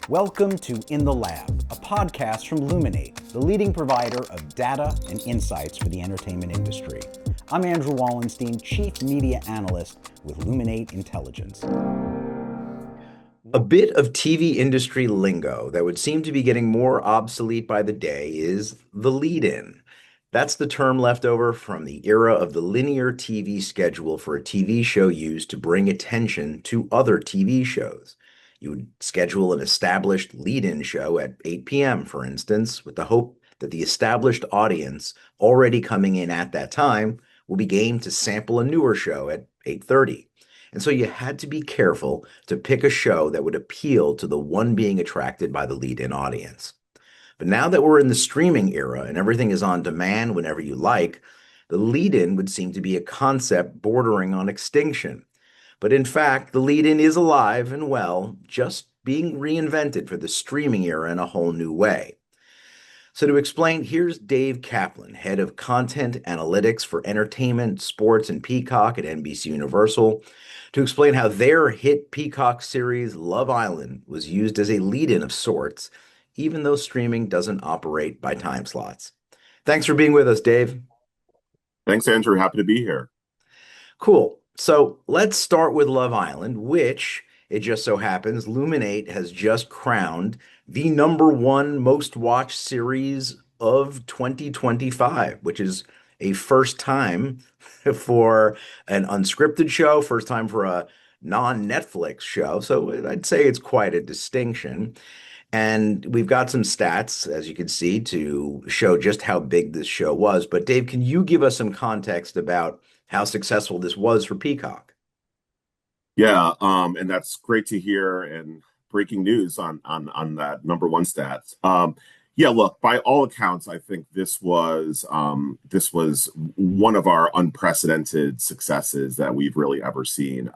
Welcome to In the Lab, a podcast from Luminate, the leading provider of data and insights for the entertainment industry. I'm Andrew Wallenstein, Chief Media Analyst with Luminate Intelligence. A bit of TV industry lingo that would seem to be getting more obsolete by the day is the lead-in. That's the term left over from the era of the linear TV schedule for a TV show used to bring attention to other TV shows. You would schedule an established lead-in show at 8 p.m., for instance, with the hope that the established audience already coming in at that time will be game to sample a newer show at 8:30. And so you had to be careful to pick a show that would appeal to the one being attracted by the lead-in audience. But now that we're in the streaming era and everything is on demand whenever you like, the lead-in would seem to be a concept bordering on extinction. But in fact, the lead-in is alive and well, just being reinvented for the streaming era in a whole new way. So to explain, here's Dave Kaplan, head of content analytics for entertainment, sports, and Peacock at NBCUniversal, to explain how their hit Peacock series Love Island was used as a lead-in of sorts, even though streaming doesn't operate by time slots. Thanks for being with us, Dave. Thanks, Andrew. Happy to be here. Cool. So let's start with Love Island, which it just so happens Luminate has just crowned the #1 most watched series of 2025, which is a first time for an unscripted show, first time for a non-Netflix show. So I'd say it's quite a distinction. And we've got some stats, as you can see, to show just how big this show was. But Dave, can you give us some context about how successful this was for Peacock? Yeah, and that's great to hear, and breaking news on that #1 stats. Yeah, look, by all accounts, I think this was one of our unprecedented successes that we've really ever seen.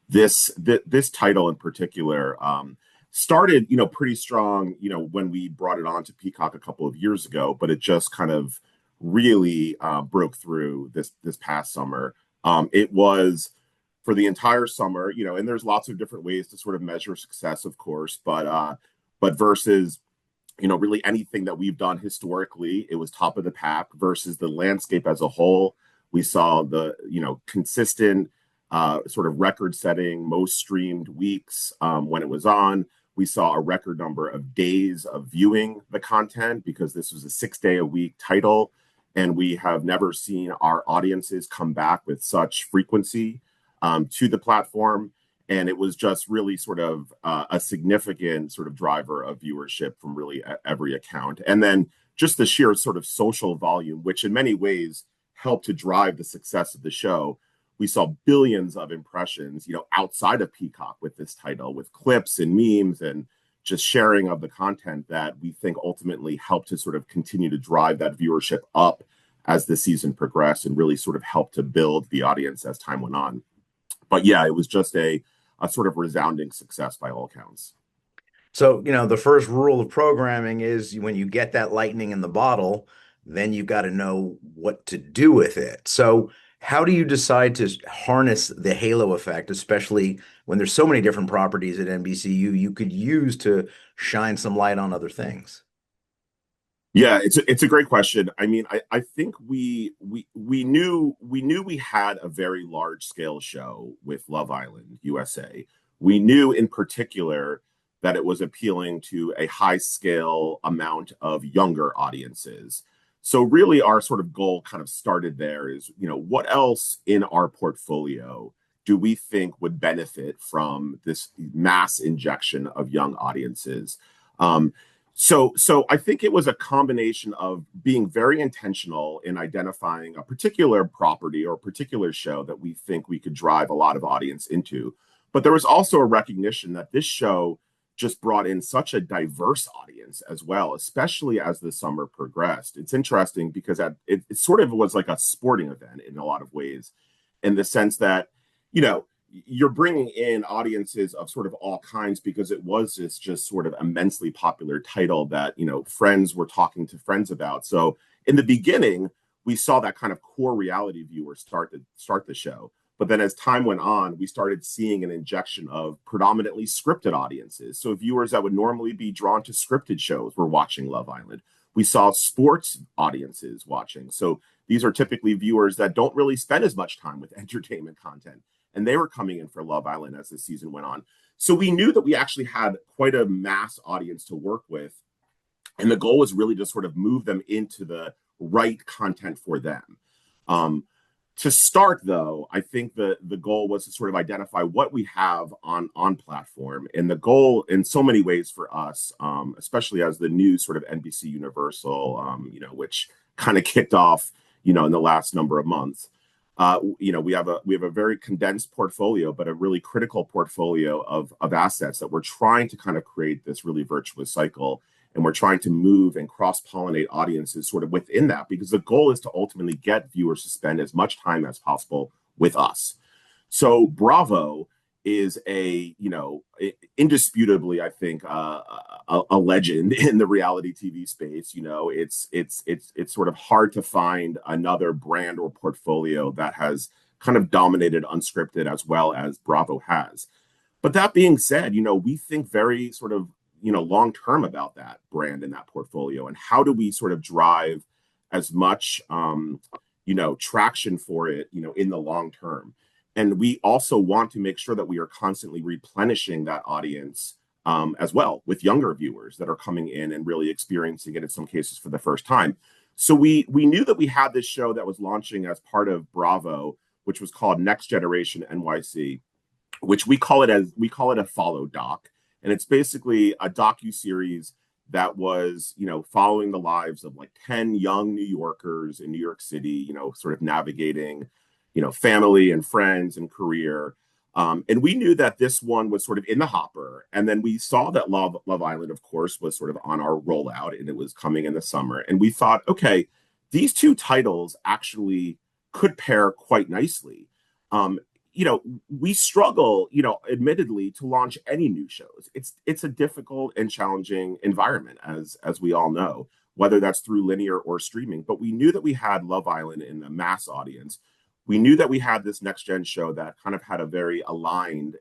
This title in particular started, pretty strong, when we brought it on to Peacock a couple of years ago, but it just kind of really broke through this past summer. It was for the entire summer, and there's lots of different ways to sort of measure success, of course, but versus, really anything that we've done historically, it was top of the pack versus the landscape as a whole. We saw the, consistent sort of record-setting, most streamed weeks when it was on. We saw a record number of days of viewing the content because this was a 6-day-a-week title, and we have never seen our audiences come back with such frequency to the platform. And it was just really sort of a significant sort of driver of viewership from really every account. And then just the sheer sort of social volume, which in many ways helped to drive the success of the show. We saw billions of impressions, outside of Peacock with this title, with clips and memes and just sharing of the content that we think ultimately helped to sort of continue to drive that viewership up as the season progressed and really sort of helped to build the audience as time went on. But yeah, it was just a sort of resounding success by all accounts. So, the first rule of programming is when you get that lightning in the bottle, then you've got to know what to do with it. So how do you decide to harness the halo effect, especially when there's so many different properties at NBCU you could use to shine some light on other things? Yeah, it's a great question. I mean, I think we knew we had a very large scale show with Love Island USA. We knew in particular that it was appealing to a high scale amount of younger audiences. So really our sort of goal kind of started there is, what else in our portfolio do we think would benefit from this mass injection of young audiences? So I think it was a combination of being very intentional in identifying a particular property or a particular show that we think we could drive a lot of audience into. But there was also a recognition that this show just brought in such a diverse audience as well, especially as the summer progressed. It's interesting because it sort of was like a sporting event in a lot of ways, in the sense that, you're bringing in audiences of sort of all kinds because it was this just sort of immensely popular title that, friends were talking to friends about. So in the beginning, we saw that kind of core reality viewer start the show. But then as time went on, we started seeing an injection of predominantly scripted audiences. So viewers that would normally be drawn to scripted shows were watching Love Island. We saw sports audiences watching. So these are typically viewers that don't really spend as much time with entertainment content. And they were coming in for Love Island as the season went on. So we knew that we actually had quite a mass audience to work with. And the goal was really to sort of move them into the right content for them. To start, though, I think the goal was to sort of identify what we have on platform. And the goal in so many ways for us, especially as the new sort of NBC Universal, which kind of kicked off, in the last number of months. We have a very condensed portfolio, but a really critical portfolio of assets that we're trying to kind of create this really virtuous cycle. And we're trying to move and cross-pollinate audiences sort of within that, because the goal is to ultimately get viewers to spend as much time as possible with us. So Bravo is indisputably, I think, a legend in the reality TV space. It's sort of hard to find another brand or portfolio that has kind of dominated unscripted as well as Bravo has. But that being said, we think very sort of long term about that brand and that portfolio, and how do we sort of drive as much traction for it in the long term. And we also want to make sure that we are constantly replenishing that audience as well with younger viewers that are coming in and really experiencing it in some cases for the first time. So we knew that we had this show that was launching as part of Bravo, which was called Next Generation NYC, which we call it a follow doc. And it's basically a docuseries that was, following the lives of like 10 young New Yorkers in New York City, sort of navigating, family and friends and career. And we knew that this one was sort of in the hopper. And then we saw that Love Island, of course, was sort of on our rollout, and it was coming in the summer. And we thought, okay, these two titles actually could pair quite nicely. We struggle, admittedly, to launch any new shows. It's a difficult and challenging environment, as we all know, whether that's through linear or streaming. But we knew that we had Love Island in the mass audience. We knew that we had this next gen show that kind of had a very aligned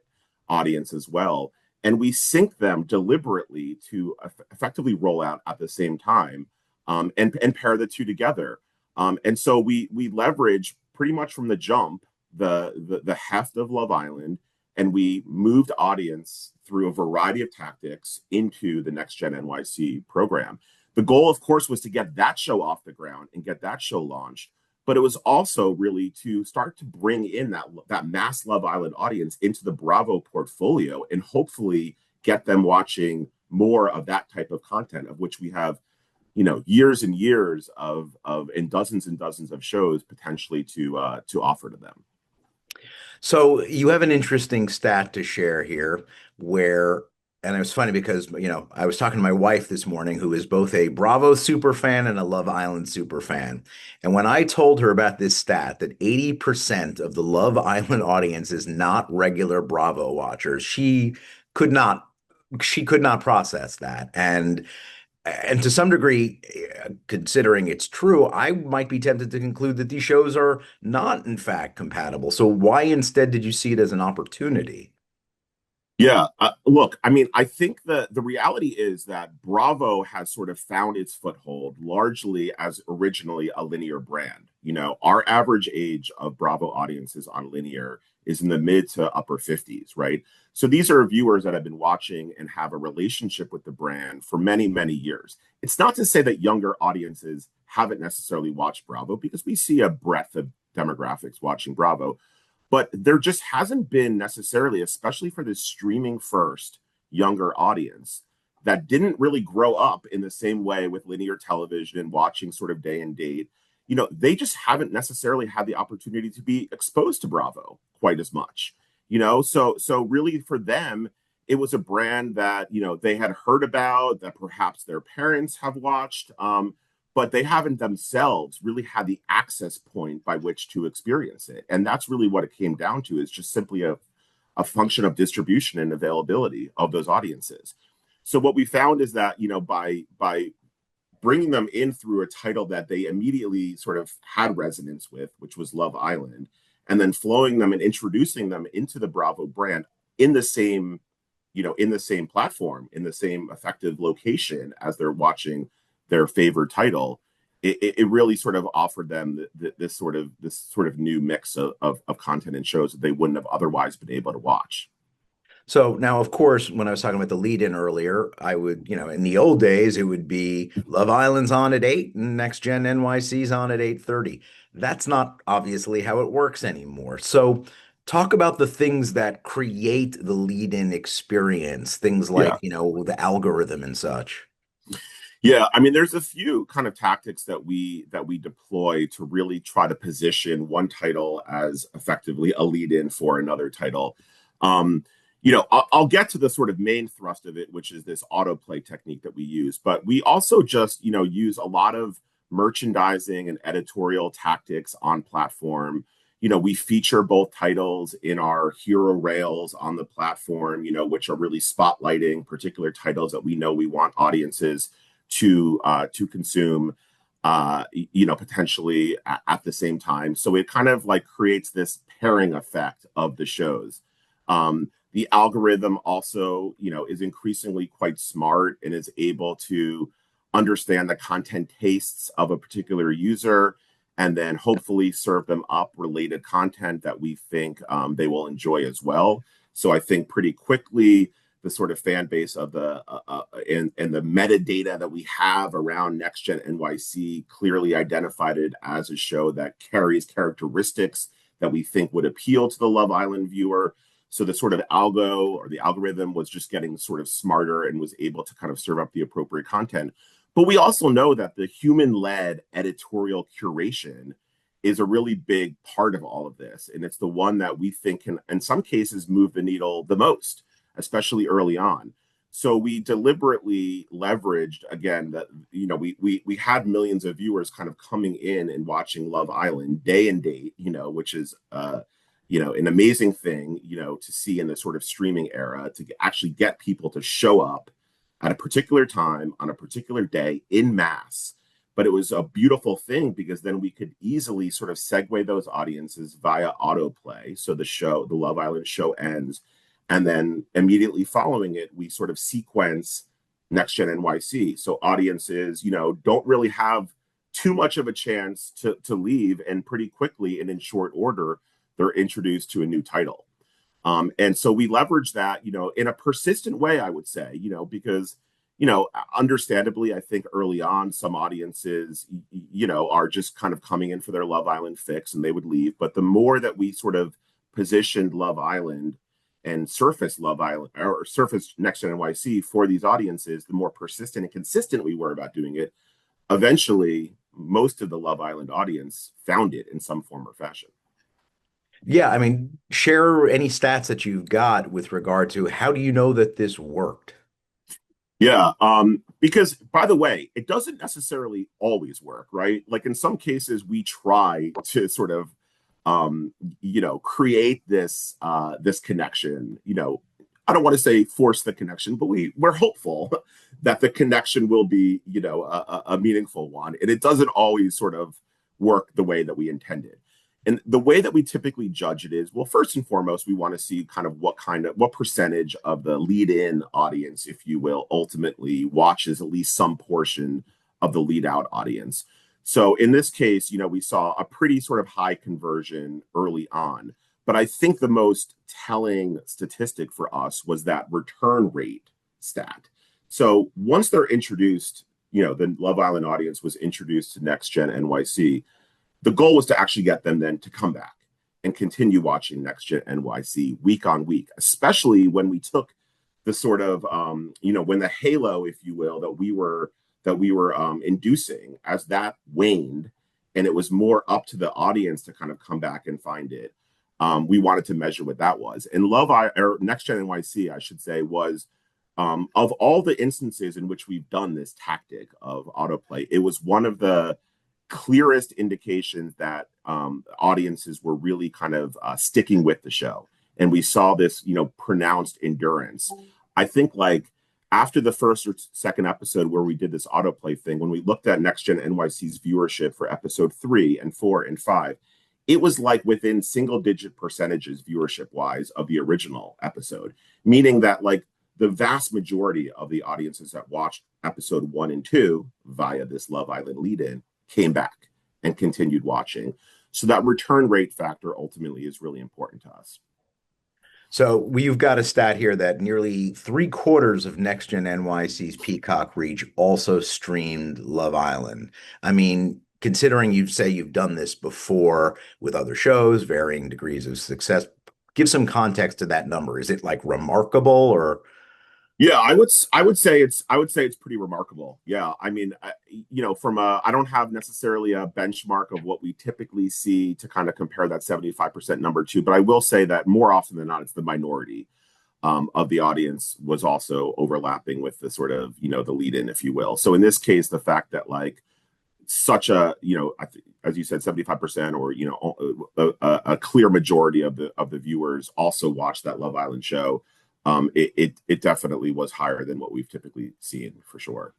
audience as well. And we synced them deliberately to effectively roll out at the same time, and pair the two together. And so we leverage pretty much from the jump the heft of Love Island, and we moved audience through a variety of tactics into the Next Gen NYC program. The goal, of course, was to get that show off the ground and get that show launched, but it was also really to start to bring in that mass Love Island audience into the Bravo portfolio and hopefully get them watching more of that type of content, of which we have years and years of and dozens of shows potentially to offer to them. So you have an interesting stat to share here and it was funny because, I was talking to my wife this morning, who is both a Bravo super fan and a Love Island super fan. And when I told her about this stat, that 80% of the Love Island audience is not regular Bravo watchers, she could not process that. And to some degree, considering it's true, I might be tempted to conclude that these shows are not, in fact, compatible. So why instead did you see it as an opportunity? Yeah, look, I mean, I think the reality is that Bravo has sort of found its foothold largely as originally a linear brand. Our average age of Bravo audiences on linear is in the mid to upper 50s, right? So these are viewers that have been watching and have a relationship with the brand for many, many years. It's not to say that younger audiences haven't necessarily watched Bravo, because we see a breadth of demographics watching Bravo. But there just hasn't been necessarily, especially for this streaming first younger audience that didn't really grow up in the same way with linear television and watching sort of day and date. They just haven't necessarily had the opportunity to be exposed to Bravo quite as much. So really for them, it was a brand that, they had heard about, that perhaps their parents have watched, but they haven't themselves really had the access point by which to experience it. And that's really what it came down to, is just simply a function of distribution and availability of those audiences. So what we found is that, by bringing them in through a title that they immediately sort of had resonance with, which was Love Island, and then flowing them and introducing them into the Bravo brand in the same, in the same platform, in the same effective location as they're watching their favorite title. It really sort of offered them this sort of new mix of content and shows that they wouldn't have otherwise been able to watch. So now, of course, when I was talking about the lead-in earlier, I would, in the old days, it would be Love Island's on at 8 and Next Gen NYC's on at 8:30. That's not obviously how it works anymore. So talk about the things that create the lead-in experience, things Yeah. like, the algorithm and such. Yeah, I mean, there's a few kind of tactics that we deploy to really try to position one title as effectively a lead-in for another title. I'll get to the sort of main thrust of it, which is this autoplay technique that we use. But we also just, use a lot of merchandising and editorial tactics on platform. We feature both titles in our hero rails on the platform, which are really spotlighting particular titles that we know we want audiences to consume potentially at the same time. So it kind of like creates this pairing effect of the shows. The algorithm also is increasingly quite smart and is able to understand the content tastes of a particular user and then hopefully serve them up related content that we think they will enjoy as well. So I think pretty quickly the sort of fan base of the and the metadata that we have around Next Gen NYC clearly identified it as a show that carries characteristics that we think would appeal to the Love Island viewer. So the sort of the algorithm was just getting sort of smarter and was able to kind of serve up the appropriate content. But we also know that the human-led editorial curation is a really big part of all of this. And it's the one that we think can, in some cases, move the needle the most, especially early on. So we deliberately leveraged, again, that we had millions of viewers kind of coming in and watching Love Island day and date, which is an amazing thing, to see in the sort of streaming era, to actually get people to show up at a particular time on a particular day in mass. But it was a beautiful thing because then we could easily sort of segue those audiences via autoplay. So the Love Island show ends, and then immediately following it, we sort of sequence Next Gen NYC. So audiences, don't really have too much of a chance to leave, and pretty quickly and in short order, they're introduced to a new title. And so we leverage that, in a persistent way, I would say, because, understandably, I think early on, some audiences, are just kind of coming in for their Love Island fix and they would leave. But the more that we sort of positioned Love Island and surface Love Island or surface Next Gen NYC for these audiences, the more persistent and consistent we were about doing it. Eventually, most of the Love Island audience found it in some form or fashion. Yeah, I mean, share any stats that you've got with regard to how do you know that this worked? Yeah, because by the way, it doesn't necessarily always work, right? Like in some cases, we try to sort of, create this connection. I don't want to say force the connection, but we're hopeful that the connection will be, a meaningful one, and it doesn't always sort of work the way that we intended. And the way that we typically judge it is, well, first and foremost, we want to see kind of what percentage of the lead-in audience, if you will, ultimately watches at least some portion of the lead-out audience. So in this case, we saw a pretty sort of high conversion early on. But I think the most telling statistic for us was that return rate stat. So once they're introduced, the Love Island audience was introduced to Next Gen NYC. The goal was to actually get them then to come back and continue watching Next Gen NYC week on week, especially when we took the sort of, when the halo, if you will, that we were inducing, as that waned, and it was more up to the audience to kind of come back and find it. We wanted to measure what that was. And Next Gen NYC, I should say, was of all the instances in which we've done this tactic of autoplay, it was one of the clearest indications that audiences were really kind of sticking with the show. And we saw this, pronounced endurance. I think like after the first or second episode where we did this autoplay thing, when we looked at Next Gen NYC's viewership for episode 3 and 4 and 5, it was like within single digit percentages viewership wise of the original episode, meaning that like the vast majority of the audiences that watched episode 1 and 2 via this Love Island lead in came back and continued watching. So that return rate factor ultimately is really important to us. So you've got a stat here that nearly 3/4 of Next Gen NYC's Peacock reach also streamed Love Island. I mean, considering you say you've done this before with other shows, varying degrees of success, give some context to that number. Is it like remarkable or? Yeah, I would say it's pretty remarkable. Yeah, I mean, from I don't have necessarily a benchmark of what we typically see to kind of compare that 75% number to, but I will say that more often than not, it's the minority of the audience was also overlapping with the sort of the lead in, if you will. So in this case, the fact that like such a as you said, 75% or a clear majority of the viewers also watched that Love Island show. It definitely was higher than what we've typically seen for sure.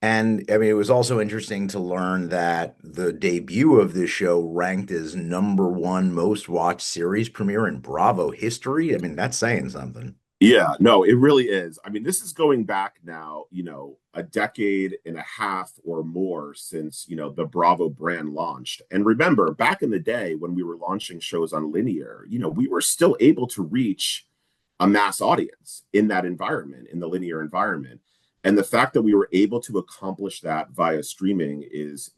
And I mean, it was also interesting to learn that the debut of this show ranked as #1 most watched series premiere in Bravo history. I mean, that's saying something. Yeah, no, it really is. I mean, this is going back now, a decade and a half or more since, the Bravo brand launched. And remember, back in the day when we were launching shows on linear, we were still able to reach a mass audience in that environment, in the linear environment. And the fact that we were able to accomplish that via streaming is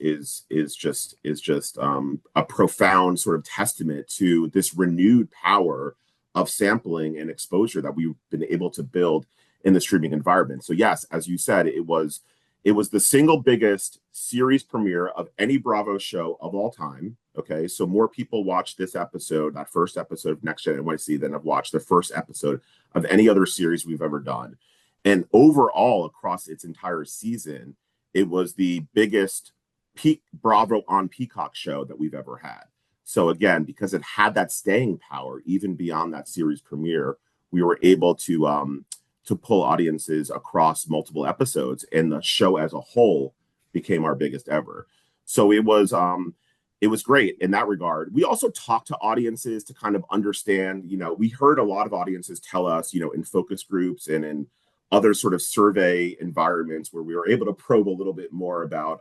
just a profound sort of testament to this renewed power of sampling and exposure that we've been able to build in the streaming environment. So yes, as you said, it was the single biggest series premiere of any Bravo show of all time. Okay, so more people watched this episode, that first episode of Next Gen NYC, than have watched the first episode of any other series we've ever done. And overall, across its entire season, it was the biggest peak Bravo on Peacock show that we've ever had. So again, because it had that staying power, even beyond that series premiere, we were able to pull audiences across multiple episodes, and the show as a whole became our biggest ever. So it was great in that regard. We also talked to audiences to kind of understand, we heard a lot of audiences tell us, in focus groups and in other sort of survey environments where we were able to probe a little bit more about,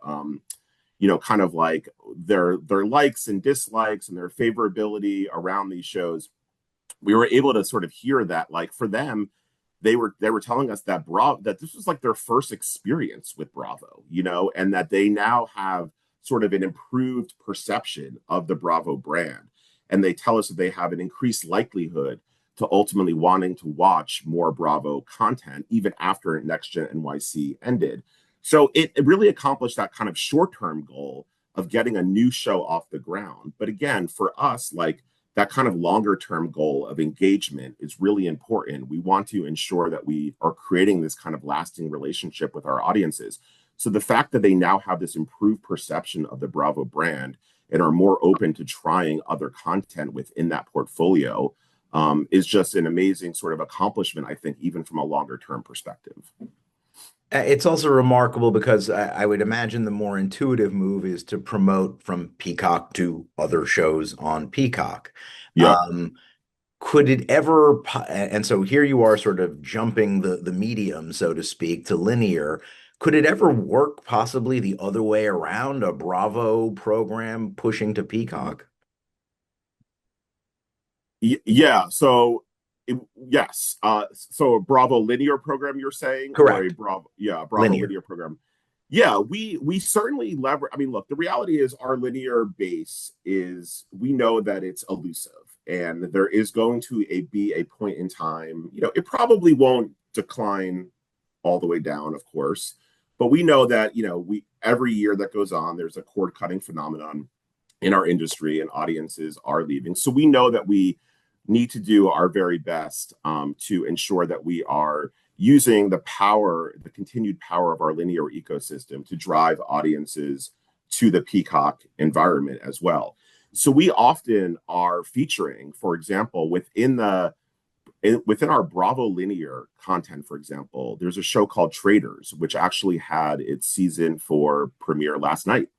kind of like their likes and dislikes and their favorability around these shows. We were able to sort of hear that, like for them, they were telling us that that this was like their first experience with Bravo, and that they now have sort of an improved perception of the Bravo brand. And they tell us that they have an increased likelihood to ultimately wanting to watch more Bravo content even after Next Gen NYC ended. So it really accomplished that kind of short-term goal of getting a new show off the ground. But again, for us, like that kind of longer-term goal of engagement is really important. We want to ensure that we are creating this kind of lasting relationship with our audiences. So the fact that they now have this improved perception of the Bravo brand and are more open to trying other content within that portfolio is just an amazing sort of accomplishment, I think, even from a longer term perspective. It's also remarkable because I would imagine the more intuitive move is to promote from Peacock to other shows on Peacock. Yeah. Could it ever, and so here you are sort of jumping the medium, so to speak, to linear. Could it ever work possibly the other way around, a Bravo program pushing to Peacock? Yeah. So yes. So a Bravo linear program, you're saying, or a Correct. Bravo Linear. linear program. Yeah, we certainly lever. I mean, look, the reality is our linear base is we know that it's elusive, and there is going to be a point in time. It probably won't decline all the way down, of course, but we know that we every year that goes on, there's a cord cutting phenomenon in our industry, and audiences are leaving. So we know that we need to do our very best to ensure that we are using the continued power of our linear ecosystem to drive audiences to the Peacock environment as well. So we often are featuring, for example, within our Bravo linear content, for example, there's a show called Traders, which actually had its season 4 premiere last night.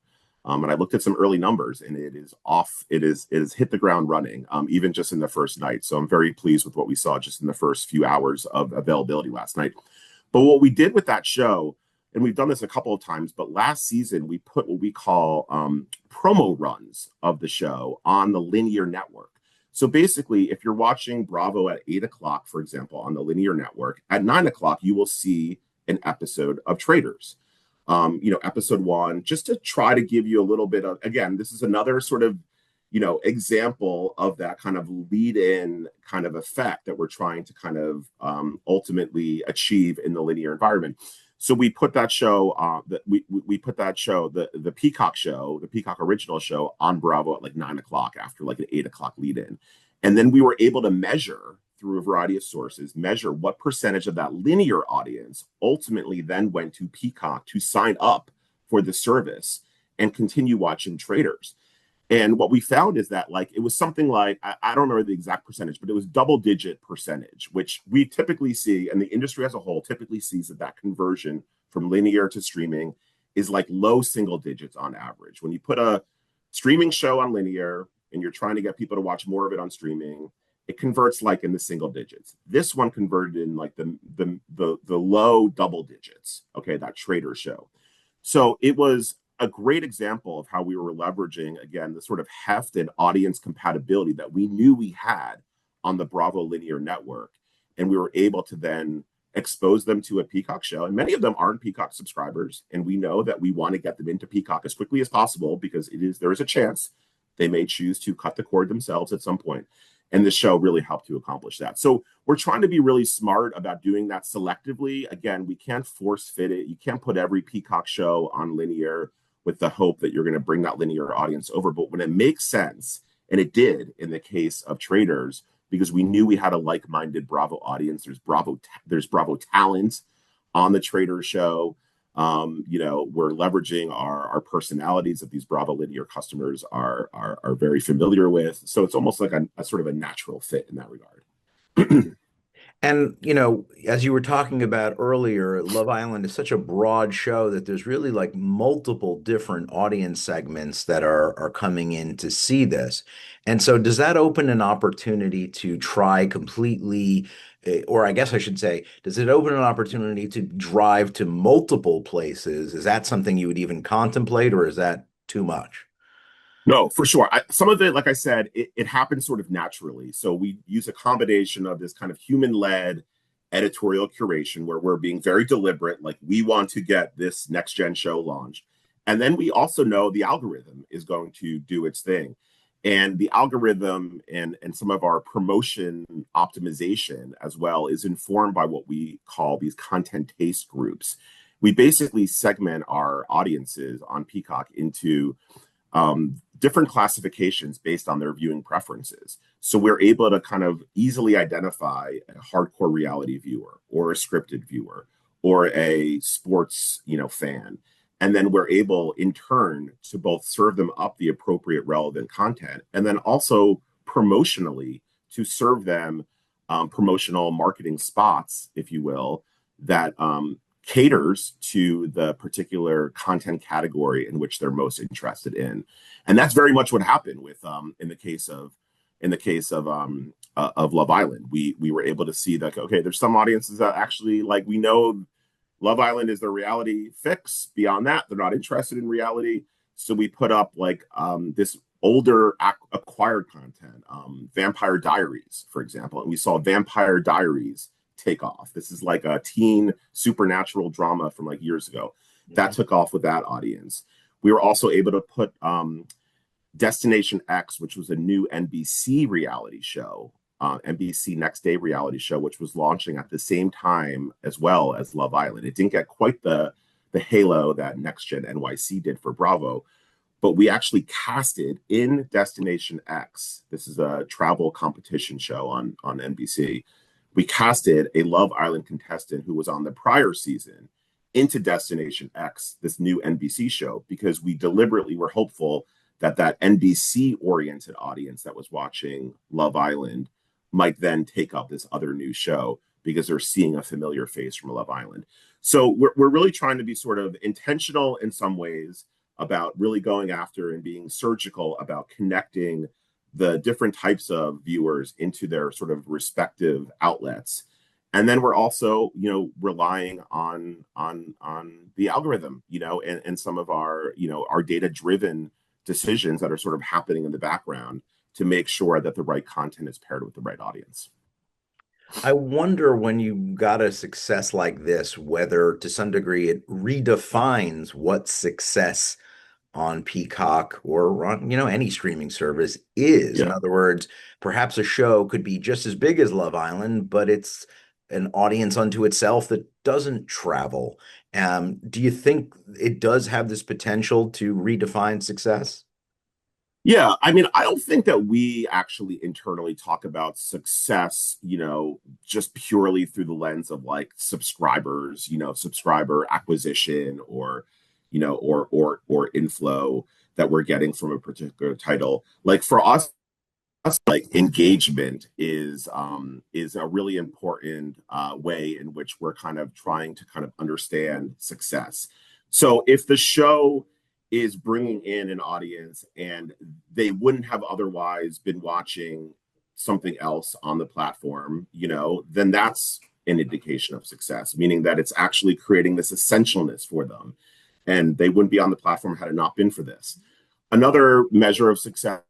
And I looked at some early numbers, and it is off. It is hit the ground running, even just in the first night. So I'm very pleased with what we saw just in the first few hours of availability last night. But what we did with that show, and we've done this a couple of times, but last season we put what we call promo runs of the show on the linear network. So basically, if you're watching Bravo at 8 o'clock, for example, on the linear network, at 9 o'clock, you will see an episode of Traders. Episode 1, just to try to give you a little bit of, again, this is another sort of, example of that kind of lead-in kind of effect that we're trying to kind of ultimately achieve in the linear environment. So we put that show, we put that show, the Peacock show, the Peacock original show, on Bravo at like 9 o'clock after like an 8 o'clock lead-in. And then we were able to measure through a variety of sources, measure what percentage of that linear audience ultimately then went to Peacock to sign up for the service and continue watching Traders. And what we found is that like it was something like, I don't remember the exact percentage, but it was double-digit percentage, which we typically see, and the industry as a whole typically sees that conversion from linear to streaming is like low single digits on average. When you put a streaming show on linear and you're trying to get people to watch more of it on streaming, it converts like in the single digits. This one converted in like the low double digits. Okay, that Trader show. So it was a great example of how we were leveraging, again, the sort of heft and audience compatibility that we knew we had on the Bravo linear network. And we were able to then expose them to a Peacock show. And many of them aren't Peacock subscribers. And we know that we want to get them into Peacock as quickly as possible because there is a chance they may choose to cut the cord themselves at some point. And this show really helped to accomplish that. So we're trying to be really smart about doing that selectively. Again, we can't force fit it. You can't put every Peacock show on linear with the hope that you're going to bring that linear audience over. But when it makes sense, and it did in the case of Traders, because we knew we had a like-minded Bravo audience. There's Bravo talent on the Traders show. We're leveraging our personalities that these Bravo linear customers are very familiar with. So it's almost like a sort of a natural fit in that regard. And, as you were talking about earlier, Love Island is such a broad show that there's really like multiple different audience segments that are coming in to see this. And so does that open an opportunity to try completely, or I guess I should say, does it open an opportunity to drive to multiple places? Is that something you would even contemplate, or is that too much? No, for sure. Some of it, like I said, it happens sort of naturally. So we use a combination of this kind of human-led editorial curation where we're being very deliberate, like we want to get this next-gen show launched. And then we also know the algorithm is going to do its thing. And the algorithm and some of our promotion optimization as well is informed by what we call these content taste groups. We basically segment our audiences on Peacock into different classifications based on their viewing preferences. So we're able to kind of easily identify a hardcore reality viewer or a scripted viewer or a sports, fan. And then we're able in turn to both serve them up the appropriate relevant content and then also promotionally to serve them promotional marketing spots, if you will, that caters to the particular content category in which they're most interested in. And that's very much what happened with in the case of Love Island. We were able to see that, okay, there's some audiences that actually, like, we know Love Island is their reality fix. Beyond that, they're not interested in reality. So we put up like this older acquired content, Vampire Diaries, for example. And we saw Vampire Diaries take off. This is like a teen supernatural drama from like years ago. That took off with that audience. We were also able to put Destination X, which was a new NBC reality show, NBC Next Day reality show, which was launching at the same time as well as Love Island. It didn't get quite the halo that Next Gen NYC did for Bravo, but we actually casted in Destination X. This is a travel competition show on NBC. We casted a Love Island contestant who was on the prior season into Destination X, this new NBC show, because we deliberately were hopeful that NBC-oriented audience that was watching Love Island might then take up this other new show because they're seeing a familiar face from Love Island. So we're really trying to be sort of intentional in some ways, about really going after and being surgical about connecting the different types of viewers into their sort of respective outlets. And then we're also, relying on the algorithm, and some of our, our data-driven decisions that are sort of happening in the background to make sure that the right content is paired with the right audience. I wonder when you got a success like this, whether to some degree it redefines what success on Peacock or on, any streaming service is. In Yeah. other words, perhaps a show could be just as big as Love Island, but it's an audience unto itself that doesn't travel. Do you think it does have this potential to redefine success? Yeah, I mean, I don't think that we actually internally talk about success, just purely through the lens of like subscribers, subscriber acquisition or, or inflow that we're getting from a particular title. Like for us, like engagement is a really important way in which we're kind of trying to kind of understand success. So if the show is bringing in an audience and they wouldn't have otherwise been watching something else on the platform, then that's an indication of success, meaning that it's actually creating this essentialness for them, and they wouldn't be on the platform had it not been for this. Another measure of success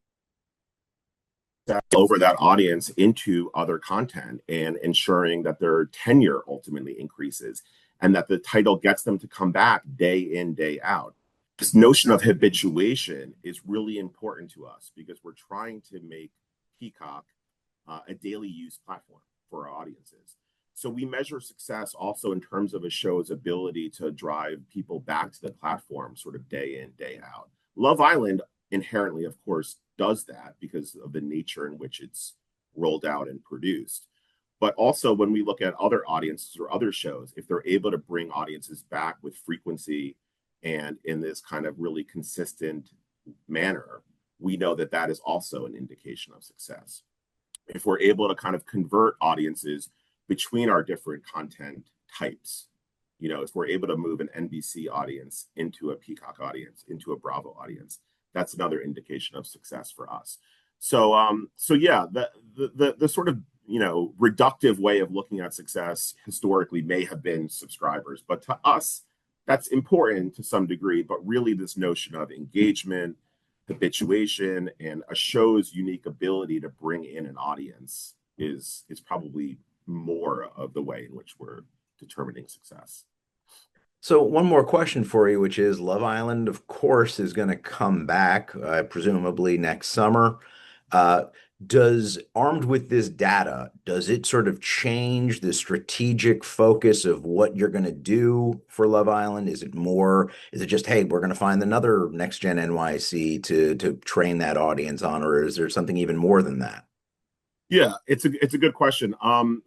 over that audience into other content and ensuring that their tenure ultimately increases and that the title gets them to come back day in, day out. This notion of habituation is really important to us because we're trying to make Peacock a daily use platform for our audiences. So we measure success also in terms of a show's ability to drive people back to the platform sort of day in, day out. Love Island inherently, of course, does that because of the nature in which it's rolled out and produced. But also when we look at other audiences or other shows, if they're able to bring audiences back with frequency and in this kind of really consistent manner, we know that that is also an indication of success. If we're able to kind of convert audiences between our different content types, if we're able to move an NBC audience into a Peacock audience, into a Bravo audience, that's another indication of success for us. So yeah, the sort of reductive way of looking at success historically may have been subscribers, but to us, that's important to some degree. But really, this notion of engagement, habituation, and a show's unique ability to bring in an audience is probably more of the way in which we're determining success. So one more question for you, which is Love Island, of course, is going to come back, presumably next summer. Uh, does armed with this data, does it sort of change the strategic focus of what you're going to do for Love Island? Is it just, hey, we're going to find another next gen NYC to train that audience on, or is there something even more than that? Yeah, it's a good question.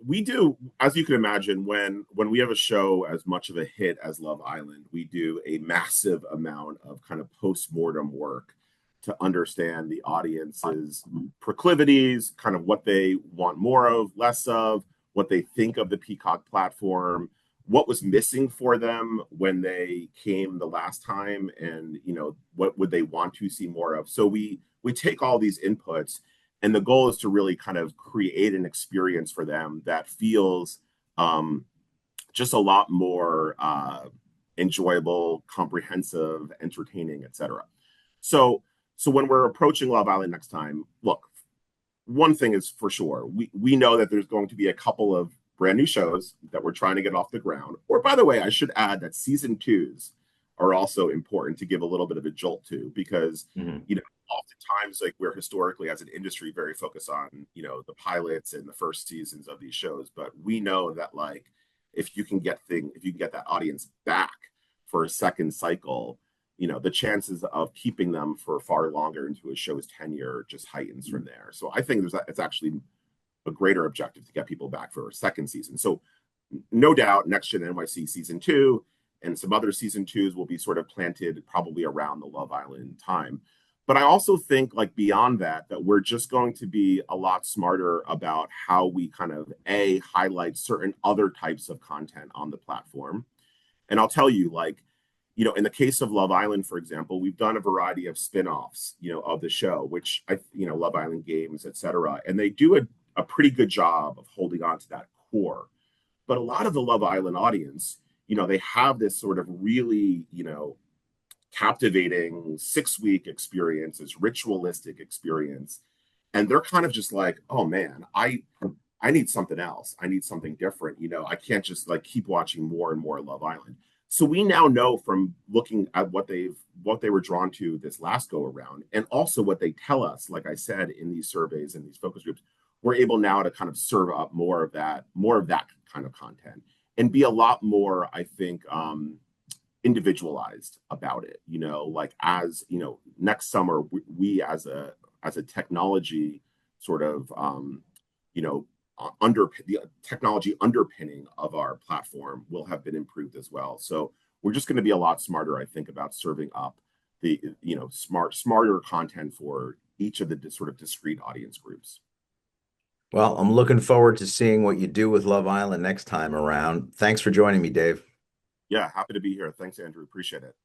We do, as you can imagine, when we have a show as much of a hit as Love Island, we do a massive amount of kind of post-mortem work to understand the audience's proclivities, kind of what they want more of, less of, what they think of the Peacock platform, what was missing for them when they came the last time, and what would they want to see more of. So we take all these inputs, and the goal is to really kind of create an experience for them that feels just a lot more enjoyable, comprehensive, entertaining, etc. So when we're approaching Love Island next time, look, one thing is for sure, we know that there's going to be a couple of brand new shows that we're trying to get off the ground. Or by the way, I should add that season twos are also important to give a little bit of a jolt to because oftentimes like we're historically as an industry very focused on the pilots and the first seasons of these shows, but we know that like if you can get that audience back for a second cycle, the chances of keeping them for far longer into a show's tenure just heightens from there. So I think it's actually a greater objective to get people back for a second season. So no doubt Next Gen NYC season 2 and some other season 2s will be sort of planted probably around the Love Island time. But I also think like beyond that we're just going to be a lot smarter about how we kind of highlight certain other types of content on the platform. And I'll tell you, like, in the case of Love Island, for example, we've done a variety of spin-offs, of the show, which Love Island games, etc. And they do a pretty good job of holding on to that core. But a lot of the Love Island audience, they have this sort of really, captivating 6-week experience, this ritualistic experience. And they're kind of just like, oh man, I need something else. I need something different. I can't just like keep watching more and more Love Island. So we now know from looking at what they were drawn to this last go around, and also what they tell us, like I said, in these surveys and these focus groups, we're able now to kind of serve up more of that kind of content and be a lot more, I think, individualized about it. Like as next summer, we as a technology sort of under the technology underpinning of our platform will have been improved as well. So we're just going to be a lot smarter, I think, about serving up the smarter content for each of the sort of discrete audience groups. Well, I'm looking forward to seeing what you do with Love Island next time around. Thanks for joining me, Dave. Yeah, happy to be here. Thanks, Andrew. Appreciate it.